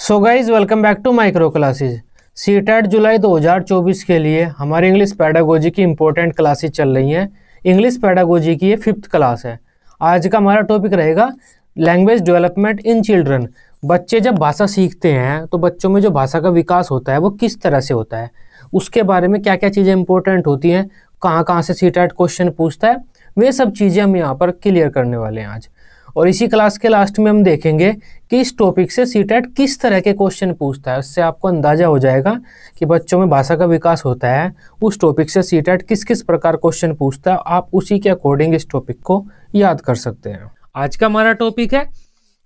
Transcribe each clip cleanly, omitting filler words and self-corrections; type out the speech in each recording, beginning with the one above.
So guys welcome back to micro classes. CTET जुलाई 2024 के लिए हमारी इंग्लिश पैडागोजी की इंपॉर्टेंट क्लासेज चल रही हैं। इंग्लिश पैडागोजी की ये 5th क्लास है। आज का हमारा टॉपिक रहेगा लैंग्वेज डेवलपमेंट इन चिल्ड्रन। बच्चे जब भाषा सीखते हैं तो बच्चों में जो भाषा का विकास होता है वो किस तरह से होता है, उसके बारे में क्या क्या चीज़ें इंपॉर्टेंट होती हैं, कहाँ कहाँ से सीटेट क्वेश्चन पूछता है, वे सब चीज़ें हम यहाँ पर क्लियर करने वाले हैं आज। और इसी क्लास के लास्ट में हम देखेंगे कि इस टॉपिक से सीटेट किस तरह के क्वेश्चन पूछता है। उससे आपको अंदाजा हो जाएगा कि बच्चों में भाषा का विकास होता है, उस टॉपिक से सीटेट किस किस प्रकार क्वेश्चन पूछता है, आप उसी के अकॉर्डिंग इस टॉपिक को याद कर सकते हैं। आज का हमारा टॉपिक है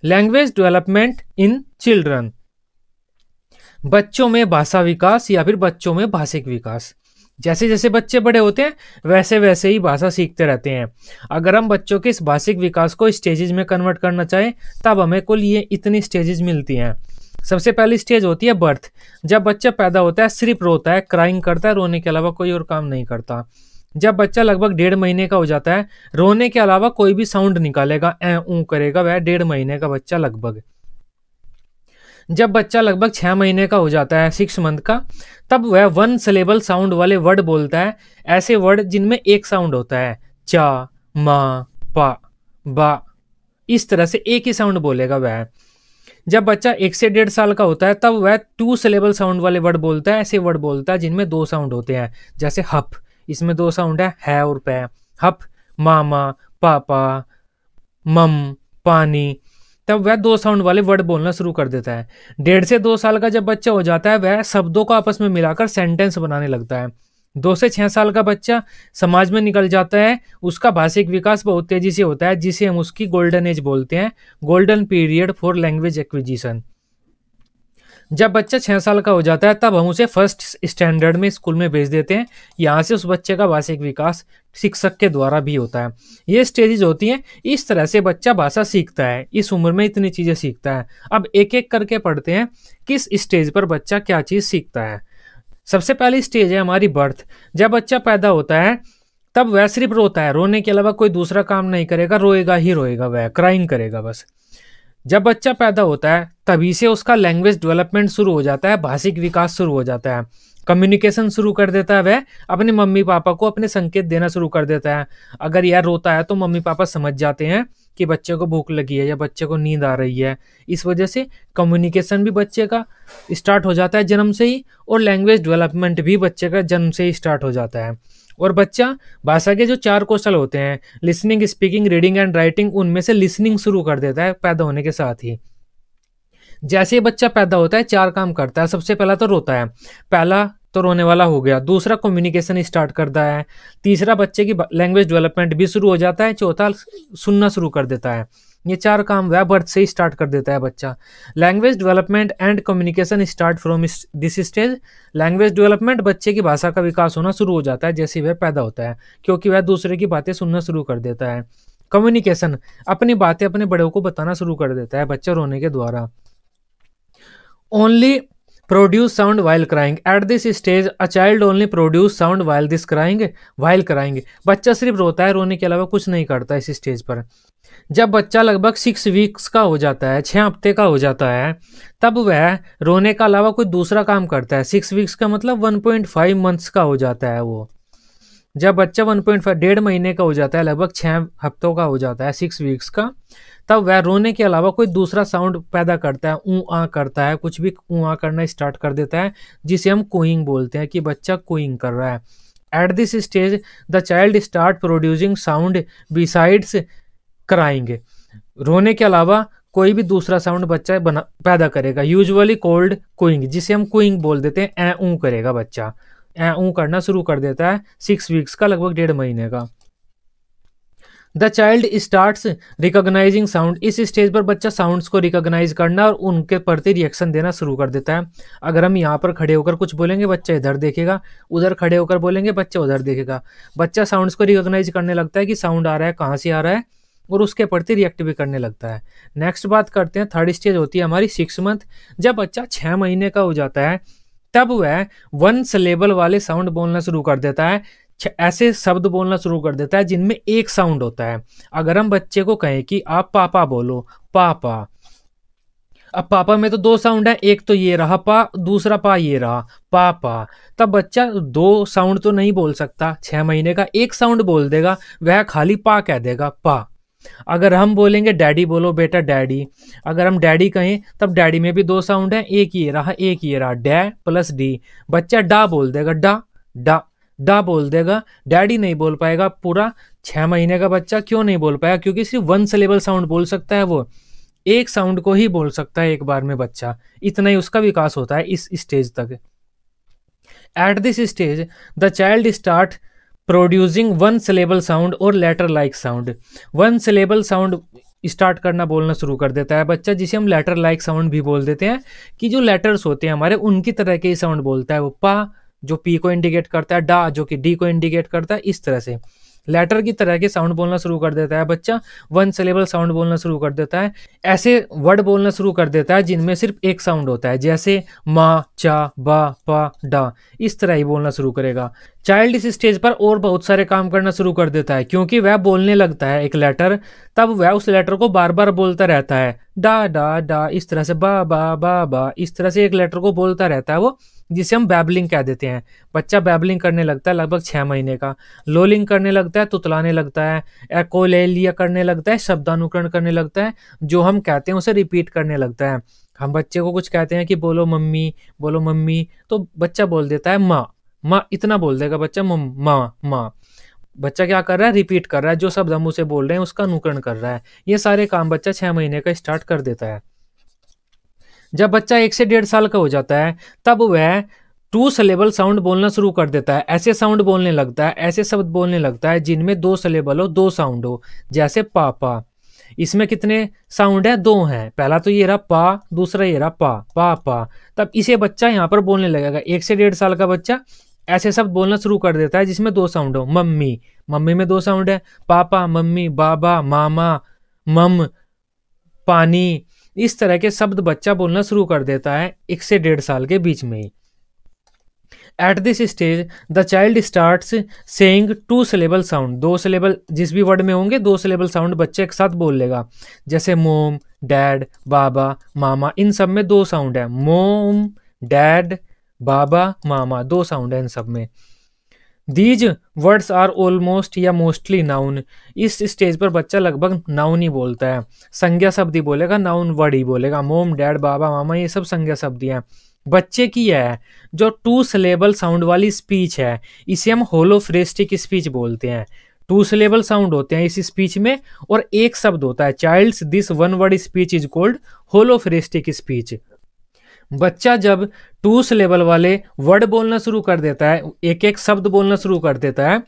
लैंग्वेज डेवलपमेंट इन चिल्ड्रन, बच्चों में भाषा विकास या फिर बच्चों में भाषिक विकास। जैसे जैसे बच्चे बड़े होते हैं वैसे वैसे ही भाषा सीखते रहते हैं। अगर हम बच्चों के इस भाषिक विकास को स्टेजेस में कन्वर्ट करना चाहें तब हमें कुल ये इतनी स्टेजेस मिलती हैं। सबसे पहली स्टेज होती है बर्थ। जब बच्चा पैदा होता है सिर्फ रोता है, क्राइंग करता है, रोने के अलावा कोई और काम नहीं करता। जब बच्चा लगभग 1.5 महीने का हो जाता है, रोने के अलावा कोई भी साउंड निकालेगा, ऐ ऊ करेगा, वह 1.5 महीने का बच्चा लगभग। जब बच्चा लगभग 6 महीने का हो जाता है, 6 मंथ का, तब वह 1 सिलेबल साउंड वाले वर्ड बोलता है। ऐसे वर्ड जिनमें एक साउंड होता है, चा, मा, पा, बा, इस तरह से एक ही साउंड बोलेगा वह। जब बच्चा 1 से 1.5 साल का होता है तब वह 2 सिलेबल साउंड वाले वर्ड बोलता है। ऐसे वर्ड बोलता है जिनमें 2 साउंड होते हैं, जैसे हप, इसमें 2 साउंड है और पै। हप, मामा, पापा, मम, पानी, तब वह 2 साउंड वाले वर्ड बोलना शुरू कर देता है। 1.5 से 2 साल का जब बच्चा हो जाता है वह शब्दों को आपस में मिलाकर सेंटेंस बनाने लगता है। 2 से 6 साल का बच्चा समाज में निकल जाता है, उसका भाषिक विकास बहुत तेजी से होता है, जिसे हम उसकी गोल्डन एज बोलते हैं, golden period for language acquisition. जब बच्चा 6 साल का हो जाता है तब हम उसे फर्स्ट स्टैंडर्ड में स्कूल में भेज देते हैं। यहाँ से उस बच्चे का भाषिक विकास शिक्षक के द्वारा भी होता है। ये स्टेजेस होती हैं, इस तरह से बच्चा भाषा सीखता है। इस उम्र में इतनी चीज़ें सीखता है। अब एक एक करके पढ़ते हैं किस स्टेज पर बच्चा क्या चीज़ सीखता है। सबसे पहली स्टेज है हमारी बर्थ। जब बच्चा पैदा होता है तब वह सिर्फ रोता है, रोने के अलावा कोई दूसरा काम नहीं करेगा, रोएगा ही रोएगा, वह क्राइंग करेगा बस। जब बच्चा पैदा होता है तभी से उसका लैंग्वेज डेवलपमेंट शुरू हो जाता है, भाषिक विकास शुरू हो जाता है, कम्युनिकेशन शुरू कर देता है। वह अपने मम्मी पापा को अपने संकेत देना शुरू कर देता है। अगर यह रोता है तो मम्मी पापा समझ जाते हैं कि बच्चे को भूख लगी है या बच्चे को नींद आ रही है। इस वजह से कम्युनिकेशन भी बच्चे का स्टार्ट हो जाता है जन्म से ही, और लैंग्वेज डेवलपमेंट भी बच्चे का जन्म से ही स्टार्ट हो जाता है। और बच्चा भाषा के जो 4 कौशल होते हैं, listening, speaking, reading and writing, उनमें से लिसनिंग शुरू कर देता है पैदा होने के साथ ही। जैसे ही बच्चा पैदा होता है 4 काम करता है। सबसे पहला तो रोता है, पहला तो रोने वाला हो गया। दूसरा कम्युनिकेशन स्टार्ट करता है। तीसरा बच्चे की लैंग्वेज डेवलपमेंट भी शुरू हो जाता है। चौथा सुनना शुरू कर देता है। ये 4 काम वह बर्थ से ही स्टार्ट कर देता है बच्चा। Language development and communication start from this stage. Language development, बच्चे की भाषा का विकास होना शुरू हो जाता है जैसे वह पैदा होता है, क्योंकि वह दूसरे की बातें सुनना शुरू कर देता है। कम्युनिकेशन, अपनी बातें अपने बड़ों को बताना शुरू कर देता है बच्चा रोने के द्वारा। Only produce sound while crying. At this stage, a child only produce sound while crying. बच्चा सिर्फ रोता है, रोने के अलावा कुछ नहीं करता इस स्टेज पर। जब बच्चा लगभग 6 वीक्स का हो जाता है, 6 हफ्ते का हो जाता है, तब वह रोने का अलावा कोई दूसरा काम करता है। 6 वीक्स का मतलब 1.5 मंथ्स का हो जाता है वो। जब बच्चा 1.5 महीने का हो जाता है, लगभग 6 हफ्तों का हो जाता है, 6 वीक्स का, तब वह रोने के अलावा कोई दूसरा साउंड पैदा करता है, ऊ आ करता है, कुछ भी ऊ आ करना स्टार्ट कर देता है, जिसे हम कोइंग बोलते हैं कि बच्चा कोइंग कर रहा है। At this stage the child start producing sound besides crying. रोने के अलावा कोई भी दूसरा साउंड बच्चा पैदा करेगा, यूजुअली कॉल्ड कोइंग, जिसे हम कोइंग बोल देते हैं। ऐ ऊ करेगा बच्चा, ऐ ऊ करना शुरू कर देता है 6 वीक्स का, लगभग 1.5 महीने का। The child starts recognising sound. इस स्टेज पर बच्चा साउंड्स को रिकॉग्नाइज करना और उनके प्रति रिएक्शन देना शुरू कर देता है। अगर हम यहाँ पर खड़े होकर कुछ बोलेंगे बच्चा इधर देखेगा, उधर खड़े होकर बोलेंगे बच्चा उधर देखेगा। बच्चा साउंड्स को रिकॉग्नाइज करने लगता है कि साउंड आ रहा है, कहाँ से आ रहा है, और उसके प्रति रिएक्ट भी करने लगता है। नेक्स्ट बात करते हैं, 3rd स्टेज होती है हमारी 6 मंथ। जब बच्चा 6 महीने का हो जाता है तब वह 1 सिलेबल वाले साउंड बोलना शुरू कर देता है। ऐसे शब्द बोलना शुरू कर देता है जिनमें एक साउंड होता है। अगर हम बच्चे को कहें कि आप पापा बोलो, पापा, अब पापा में तो दो साउंड है, एक तो ये रहा पा, दूसरा पा ये रहा पापा। तब बच्चा दो साउंड तो नहीं बोल सकता, 6 महीने का एक साउंड बोल देगा, वह खाली पा कह देगा पा। अगर हम बोलेंगे डैडी बोलो बेटा डैडी, अगर हम डैडी कहें तब डैडी में भी दो साउंड है, एक ये रहा एक ये रहा, डै प्लस डी। बच्चा डा बोल देगा, डा डा डा बोल देगा, डैडी नहीं बोल पाएगा पूरा। 6 महीने का बच्चा क्यों नहीं बोल पाया? क्योंकि सिर्फ वन सिलेबल साउंड बोल सकता है, वो एक साउंड को ही बोल सकता है एक बार में बच्चा। इतना ही उसका विकास होता है इस स्टेज तक। At this stage the child start producing one syllable sound और letter like sound. One syllable sound start करना बोलना शुरू कर देता है बच्चा, जिसे हम लेटर लाइक साउंड भी बोल देते हैं, कि जो लेटर्स होते हैं हमारे उनकी तरह के ही साउंड बोलता है वो। पा जो पी को इंडिकेट करता है, डा जो कि डी को इंडिकेट करता है, इस तरह से लेटर की तरह के साउंड बोलना शुरू कर देता है बच्चा। वन सिलेबल साउंड बोलना शुरू कर देता है। ऐसे वर्ड बोलना शुरू कर देता है जिनमें सिर्फ एक साउंड होता है, जैसे माँ चा बा पा डा, इस तरह ही बोलना शुरू करेगा। चाइल्ड इस स्टेज पर और बहुत सारे काम करना शुरू कर देता है, क्योंकि वह बोलने लगता है एक लेटर, तब वह उस लेटर को बार बार बोलता रहता है, डा डा डा, इस तरह से बा बा बा बा, इस तरह से एक लेटर को बोलता रहता है वो, जिसे हम बैबलिंग कह देते हैं। बच्चा बैबलिंग करने लगता है लगभग 6 महीने का। लोलिंग करने लगता है, तुतलाने लगता है, एकोलेलिया करने लगता है, शब्दानुकरण करने लगता है, जो हम कहते हैं उसे रिपीट करने लगता है। हम बच्चे को कुछ कहते हैं कि बोलो मम्मी, तो बच्चा बोल देता है माँ माँ, इतना बोल देगा बच्चा, माँ माँ। बच्चा क्या कर रहा है? रिपीट कर रहा है, जो शब्द हम उसे बोल रहे हैं उसका अनुकरण कर रहा है। ये सारे काम बच्चा 6 महीने का स्टार्ट कर देता है। जब बच्चा 1 से 1.5 साल का हो जाता है, तब वह 2 सिलेबल साउंड बोलना शुरू कर देता है। ऐसे साउंड बोलने लगता है, ऐसे शब्द बोलने लगता है जिनमें 2 सिलेबल हो, 2 साउंड हो, जैसे पापा। इसमें कितने साउंड है? 2 हैं। पहला तो ये रहा पा, दूसरा ये रहा पा पा पा। तब इसे बच्चा यहाँ पर बोलने लगेगा। 1 से 1.5 साल का बच्चा ऐसे शब्द बोलना शुरू कर देता है जिसमें 2 साउंड हो। मम्मी, मम्मी में 2 साउंड है, पापा मम्मी, बाबा मामा, मम पानी, इस तरह के शब्द बच्चा बोलना शुरू कर देता है 1 से 1.5 साल के बीच में ही। At this stage the child starts saying 2 syllable sound. 2 syllable जिस भी वर्ड में होंगे 2 सिलेबल साउंड बच्चे एक साथ बोल लेगा, जैसे मोम, डैड, बाबा, मामा। इन सब में 2 साउंड है, मोम, डैड, बाबा, मामा, 2 साउंड है इन सब में। दीज वर्ड्स आर ऑलमोस्ट या मोस्टली नाउन। इस स्टेज पर बच्चा लगभग नाउन ही बोलता है, संज्ञा शब्द ही बोलेगा, नाउन वर्ड ही बोलेगा। मोम, डैड, बाबा, मामा, ये सब संज्ञा शब्द हैं। बच्चे की है जो 2 सिलेबल साउंड वाली स्पीच है, इसे हम होलोफ्रेस्टिक स्पीच बोलते हैं। 2 सिलेबल साउंड होते हैं इस स्पीच में और एक शब्द होता है। Child's this one word speech is called holophrastic speech. बच्चा जब 2 सिलेबल वाले वर्ड बोलना शुरू कर देता है, एक एक शब्द बोलना शुरू कर देता है,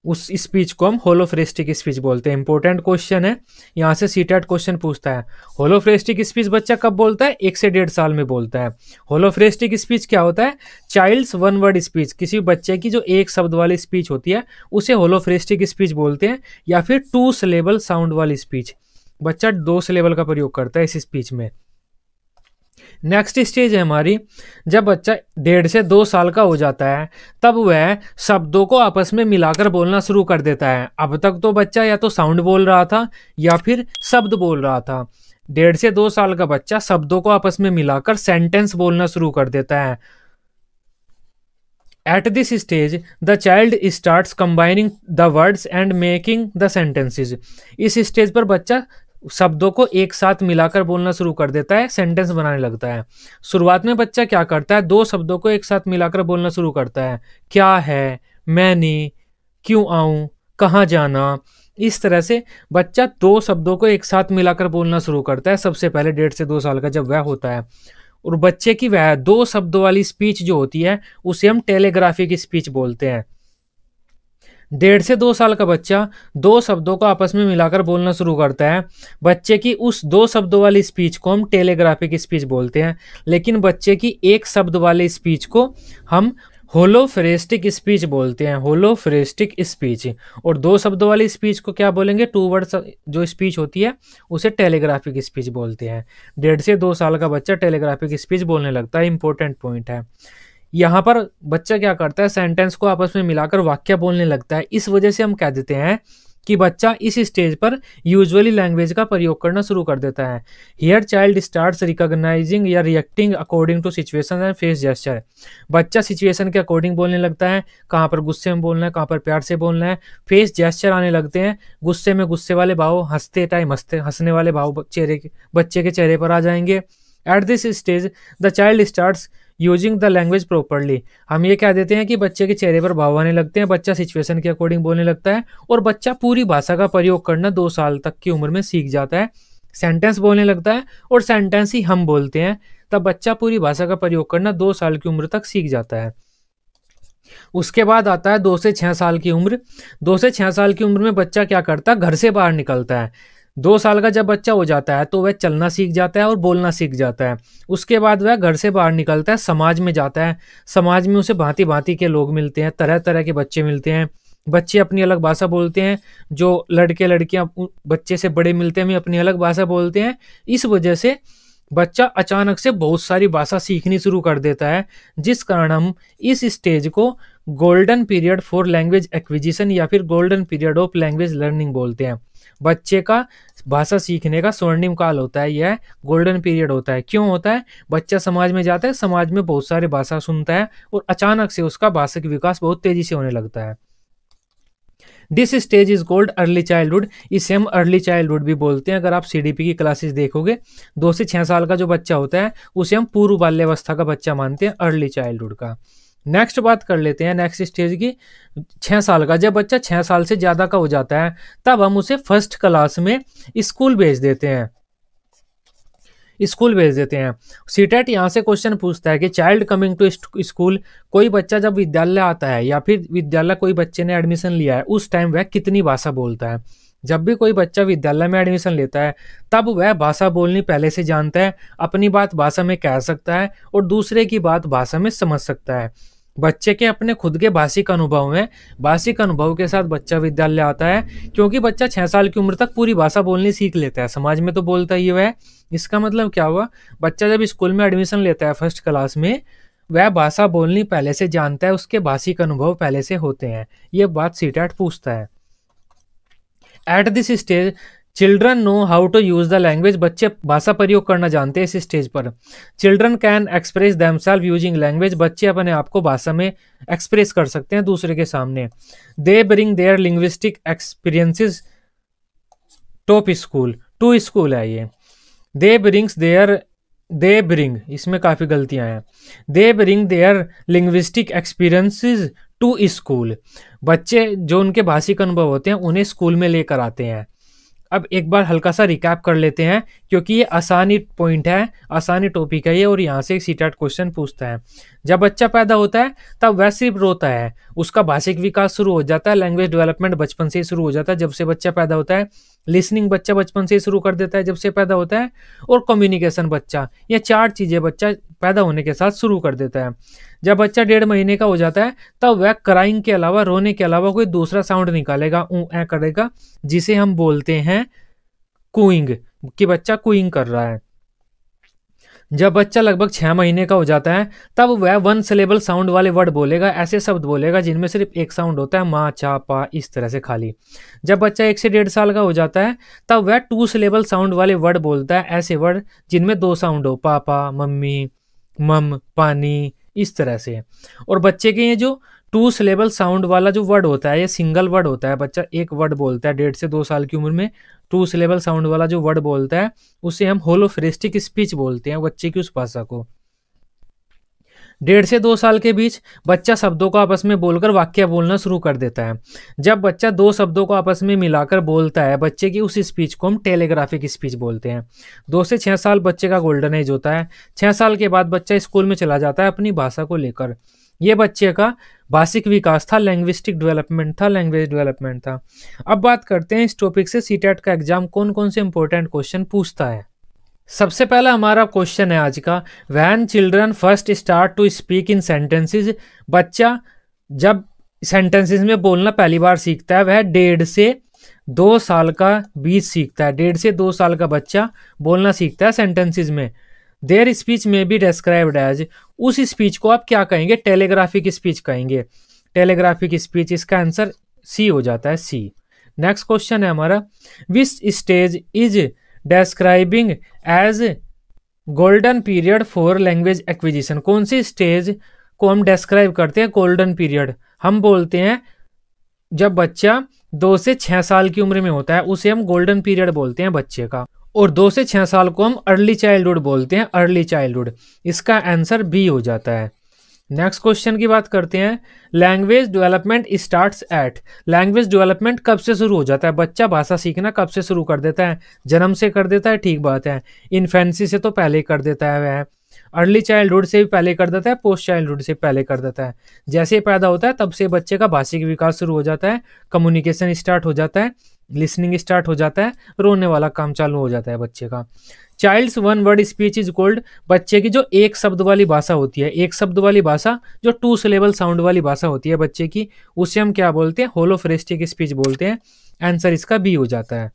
उस स्पीच को हम होलोफ्रेस्टिक स्पीच बोलते हैं। इंपॉर्टेंट क्वेश्चन है, यहाँ से सीटेट क्वेश्चन पूछता है। होलोफ्रेस्टिक स्पीच बच्चा कब बोलता है? 1 से 1.5 साल में बोलता है। होलोफ्रेस्टिक स्पीच क्या होता है? Child's one word speech. किसी बच्चे की जो एक शब्द वाली स्पीच होती है उसे होलोफ्रेस्टिक स्पीच बोलते हैं, या फिर 2 सिलेबल साउंड वाली स्पीच। बच्चा 2 सिलेबल का प्रयोग करता है इस स्पीच में। नेक्स्ट स्टेज है हमारी, जब बच्चा 1.5 से 2 साल का हो जाता है, तब वह शब्दों को आपस में मिलाकर बोलना शुरू कर देता है। अब तक तो बच्चा या तो साउंड बोल रहा था या फिर शब्द बोल रहा था। 1.5 से 2 साल का बच्चा शब्दों को आपस में मिलाकर सेंटेंस बोलना शुरू कर देता है। At this stage the child starts combining the words and making the sentences. इस स्टेज पर बच्चा शब्दों को एक साथ मिलाकर बोलना शुरू कर देता है, सेंटेंस बनाने लगता है। शुरुआत में बच्चा क्या करता है? 2 शब्दों को एक साथ मिलाकर बोलना शुरू करता है, क्या है, मैंने, क्यों आऊं, कहाँ जाना। इस तरह से बच्चा 2 शब्दों को एक साथ मिलाकर बोलना शुरू करता है सबसे पहले 1.5 से 2 साल का जब वह होता है। और बच्चे की वह 2 शब्दों वाली स्पीच जो होती है उसे हम टेलीग्राफिक स्पीच बोलते हैं। 1.5 से 2 साल का बच्चा 2 शब्दों को आपस में मिलाकर बोलना शुरू करता है। बच्चे की उस 2 शब्दों वाली स्पीच को हम टेलीग्राफिक स्पीच बोलते हैं, लेकिन बच्चे की एक शब्द वाली स्पीच को हम होलोफ्रेस्टिक स्पीच बोलते हैं, होलोफ्रेस्टिक स्पीच। और 2 शब्दों वाली स्पीच को क्या बोलेंगे? 2 वर्ड जो स्पीच होती है उसे टेलीग्राफिक स्पीच बोलते हैं। 1.5 से 2 साल का बच्चा टेलीग्राफिक स्पीच बोलने लगता है, इंपॉर्टेंट पॉइंट है। यहाँ पर बच्चा क्या करता है? सेंटेंस को आपस में मिलाकर वाक्य बोलने लगता है। इस वजह से हम कह देते हैं कि बच्चा इस स्टेज पर यूजुअली लैंग्वेज का प्रयोग करना शुरू कर देता है। हियर चाइल्ड स्टार्ट्स रिकॉग्नाइजिंग या reacting according to situation and face gesture. बच्चा सिचुएशन के अकॉर्डिंग बोलने लगता है, कहाँ पर गुस्से में बोलना है, कहाँ पर प्यार से बोलना है। फेस जेस्चर आने लगते हैं, गुस्से में गुस्से वाले भाव, हंसते टाइम हंसने वाले भाव बच्चे के चेहरे पर आ जाएंगे। Eight this stage the child starts using the language properly. हम ये कह देते हैं कि बच्चे के चेहरे पर भाव आने लगते हैं, बच्चा सिचुएशन के अकॉर्डिंग बोलने लगता है और बच्चा पूरी भाषा का प्रयोग करना 2 साल तक की उम्र में सीख जाता है। सेंटेंस बोलने लगता है और सेंटेंस ही हम बोलते हैं, तब बच्चा पूरी भाषा का प्रयोग करना 2 साल की उम्र तक सीख जाता है। उसके बाद आता है 2 से 6 साल की उम्र। 2 से 6 साल की उम्र में बच्चा क्या करता है, घर से बाहर निकलता है। 2 साल का जब बच्चा हो जाता है तो वह चलना सीख जाता है और बोलना सीख जाता है। उसके बाद वह घर से बाहर निकलता है, समाज में जाता है। समाज में उसे भांति भांति के लोग मिलते हैं, तरह तरह के बच्चे मिलते हैं। बच्चे अपनी अलग भाषा बोलते हैं, जो लड़के लड़कियां बच्चे से बड़े मिलते हैं भी अपनी अलग भाषा बोलते हैं। इस वजह से बच्चा अचानक से बहुत सारी भाषा सीखनी शुरू कर देता है, जिस कारण हम इस स्टेज को golden period for language acquisition या फिर golden period of language learning बोलते हैं। बच्चे का भाषा सीखने का स्वर्णिम काल होता है, यह गोल्डन पीरियड होता है। क्यों होता है? बच्चा समाज में जाता है, समाज में बहुत सारे भाषा सुनता है और अचानक से उसका भाषिक विकास बहुत तेजी से होने लगता है। This stage is called early childhood. इसे हम अर्ली चाइल्डहुड भी बोलते हैं। अगर आप सीडीपी की क्लासेस देखोगे, 2 से 6 साल का जो बच्चा होता है उसे हम पूर्व बाल्यावस्था का बच्चा मानते हैं, अर्ली चाइल्डहुड का। नेक्स्ट बात कर लेते हैं नेक्स्ट स्टेज की, 6 साल का। जब बच्चा 6 साल से ज्यादा का हो जाता है तब हम उसे फर्स्ट क्लास में स्कूल भेज देते हैं। सीटेट यहाँ से क्वेश्चन पूछता है कि चाइल्ड कमिंग टू स्कूल, कोई बच्चा जब विद्यालय आता है या फिर विद्यालय कोई बच्चे ने एडमिशन लिया है, उस टाइम वह कितनी भाषा बोलता है। जब भी कोई बच्चा विद्यालय में एडमिशन लेता है तब वह भाषा बोलनी पहले से जानता है, अपनी बात भाषा में कह सकता है और दूसरे की बात भाषा में समझ सकता है। बच्चे के अपने खुद के भाषिक अनुभव में, भाषिक अनुभव के साथ बच्चा विद्यालय आता है, क्योंकि बच्चा 6 साल की उम्र तक पूरी भाषा बोलनी सीख लेता है, समाज में तो बोलता ही वह। इसका मतलब क्या हुआ, बच्चा जब स्कूल में एडमिशन लेता है फर्स्ट क्लास में, वह भाषा बोलनी पहले से जानता है, उसके भाषिक अनुभव पहले से होते हैं। ये बात सीटेट पूछता है। At this stage children know how to use the language. बच्चे भाषा प्रयोग करना जानते हैं इस स्टेज पर। Children can express themselves using language. बच्चे अपने आप को भाषा में एक्सप्रेस कर सकते हैं दूसरे के सामने। They bring their linguistic experiences top school, to school है ये। दे ब्रिंग, इसमें काफी गलतियां हैं। They bring their linguistic experiences to school. बच्चे जो उनके भाषिक अनुभव होते हैं उन्हें स्कूल में लेकर आते हैं। अब एक बार हल्का सा रिकैप कर लेते हैं, क्योंकि ये आसानी पॉइंट है, आसानी टॉपिक है ये, और यहाँ से एक सीटेट क्वेश्चन पूछता है। जब बच्चा पैदा होता है तब वह सिर्फ रोता है, उसका भाषिक विकास शुरू हो जाता है, लैंग्वेज डेवलपमेंट बचपन से ही शुरू हो जाता है जब से बच्चा पैदा होता है। लिसनिंग बच्चा बचपन से ही शुरू कर देता है जब से पैदा होता है, और कम्युनिकेशन बच्चा, ये 4 चीजें बच्चा पैदा होने के साथ शुरू कर देता है। जब बच्चा 1.5 महीने का हो जाता है तब वह क्राइंग के अलावा, रोने के अलावा कोई दूसरा साउंड निकालेगा, ऐ करेगा, जिसे हम बोलते हैं कूइंग, कि बच्चा कूइंग कर रहा है। जब बच्चा लगभग 6 महीने का हो जाता है तब वह 1 सिलेबल साउंड वाले वर्ड बोलेगा, ऐसे शब्द बोलेगा जिनमें सिर्फ एक साउंड होता है, माँ, चा, पा, इस तरह से खाली। जब बच्चा 1 से 1.5 साल का हो जाता है तब वह 2 सिलेबल साउंड वाले वर्ड बोलता है, ऐसे वर्ड जिनमें 2 साउंड हो, पापा, मम्मी, मम, पानी, इस तरह से। और बच्चे के ये जो 2 सिलेबल साउंड वाला जो वर्ड होता है, ये सिंगल वर्ड होता है। बच्चा एक वर्ड बोलता है 1.5 से 2 साल की उम्र में, 2 सिलेबल साउंड वाला जो वर्ड बोलता है उसे हम होलोफ्रेस्टिक स्पीच बोलते हैं, बच्चे की उस भाषा को। 1.5 से 2 साल के बीच बच्चा शब्दों को आपस में बोलकर वाक्य बोलना शुरू कर देता है। जब बच्चा 2 शब्दों को आपस में मिलाकर बोलता है, बच्चे की उस स्पीच को हम टेलीग्राफिक स्पीच बोलते हैं। 2 से 6 साल बच्चे का गोल्डन एज होता है। 6 साल के बाद बच्चा स्कूल में चला जाता है अपनी भाषा को लेकर। ये बच्चे का भाषिक विकास था, लैंग्विस्टिक डेवलपमेंट था, लैंग्वेज डेवलपमेंट था। अब बात करते हैं इस टॉपिक से सीटेट का एग्जाम कौन कौन से इंपॉर्टेंट क्वेश्चन पूछता है। सबसे पहला हमारा क्वेश्चन है आज का, when children first start to speak in sentences. बच्चा जब सेंटेंसेस में बोलना पहली बार सीखता है वह 1.5 से 2 साल का बीच सीखता है। 1.5 से 2 साल का बच्चा बोलना सीखता है सेंटेंसेस में। Their speech may be described as, उस स्पीच को आप क्या कहेंगे, टेलीग्राफिक स्पीच कहेंगे। टेलीग्राफिक स्पीच, इसका आंसर सी हो जाता है, सी। नेक्स्ट क्वेश्चन है हमारा, which stage is describing as golden period for language acquisition. कौन सी स्टेज को हम डिस्क्राइब करते हैं गोल्डन पीरियड? हम बोलते हैं जब बच्चा 2 से 6 साल की उम्र में होता है उसे हम गोल्डन पीरियड बोलते हैं बच्चे का, और 2 से 6 साल को हम अर्ली चाइल्डहुड बोलते हैं, अर्ली चाइल्डहुड। इसका आंसर बी हो जाता है। नेक्स्ट क्वेश्चन की बात करते हैं, language development starts at. Language development कब से शुरू हो जाता है? बच्चा भाषा सीखना कब से शुरू कर देता है? जन्म से कर देता है, ठीक बात है। इन्फेंसी से तो पहले ही कर देता है वह, अर्ली चाइल्डहुड से भी पहले कर देता है, पोस्ट चाइल्डहुड से पहले कर देता है। जैसे ही पैदा होता है तब से बच्चे का भाषिक विकास शुरू हो जाता है, कम्युनिकेशन स्टार्ट हो जाता है, लिसनिंग स्टार्ट हो जाता है, रोने वाला काम चालू हो जाता है बच्चे का। Child's one word speech is called. बच्चे की जो एक शब्द वाली भाषा होती है, एक शब्द वाली भाषा जो 2 सिलेबल साउंड वाली भाषा होती है बच्चे की, उसे हम क्या बोलते हैं? होलोफ्रेस्टिक स्पीच बोलते हैं। आंसर इसका बी हो जाता है।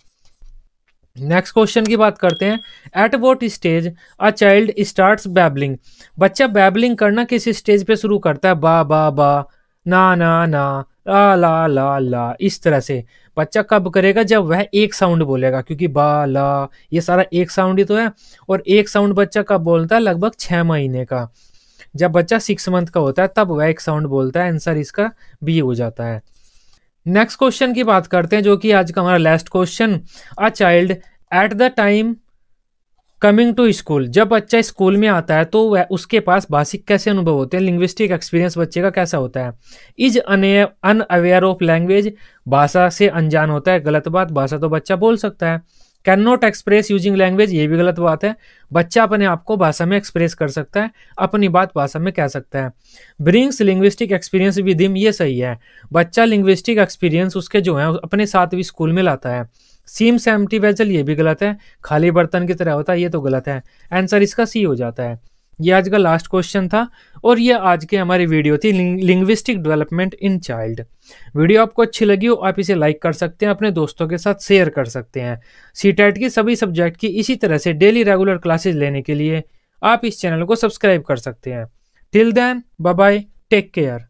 नेक्स्ट क्वेश्चन की बात करते हैं, at what stage a child starts babbling. बच्चा बैबलिंग करना किस स्टेज पे शुरू करता है? बा बा बा, ना ना ना, ला ला ला ला, इस तरह से बच्चा कब करेगा? जब वह एक साउंड बोलेगा, क्योंकि बा ला ये सारा एक साउंड ही तो है। और एक साउंड बच्चा कब बोलता है? लगभग 6 महीने का, जब बच्चा 6 मंथ का होता है तब वह एक साउंड बोलता है। आंसर इसका बी हो जाता है। नेक्स्ट क्वेश्चन की बात करते हैं जो कि आज का हमारा last question, a child at the time coming to school. जब बच्चा स्कूल में आता है तो वह उसके पास भाषिक कैसे अनुभव होते हैं? लिंग्विस्टिक एक्सपीरियंस बच्चे का कैसा होता है? इज अनअवेयर ऑफ लैंग्वेज, भाषा से अनजान होता है, गलत बात। भाषा तो बच्चा बोल सकता है। Can not express using language, ये भी गलत बात है। बच्चा अपने आप को भाषा में एक्सप्रेस कर सकता है, अपनी बात भाषा में कह सकता है। Brings linguistic experience with him, ये सही है। बच्चा लिंग्विस्टिक एक्सपीरियंस उसके जो है अपने साथ भी स्कूल में लाता है। सीम्स एम्प्टी वेसल, ये भी गलत है, खाली बर्तन की तरह होता है, ये तो गलत है। आंसर इसका सी हो जाता है। ये आज का लास्ट क्वेश्चन था और ये आज की हमारी वीडियो थी linguistic development in child. Video आपको अच्छी लगी हो आप इसे लाइक कर सकते हैं, अपने दोस्तों के साथ शेयर कर सकते हैं। सीटेट की सभी सब्जेक्ट की इसी तरह से डेली रेगुलर क्लासेस लेने के लिए आप इस चैनल को सब्सक्राइब कर सकते हैं। Till then bye bye, take care.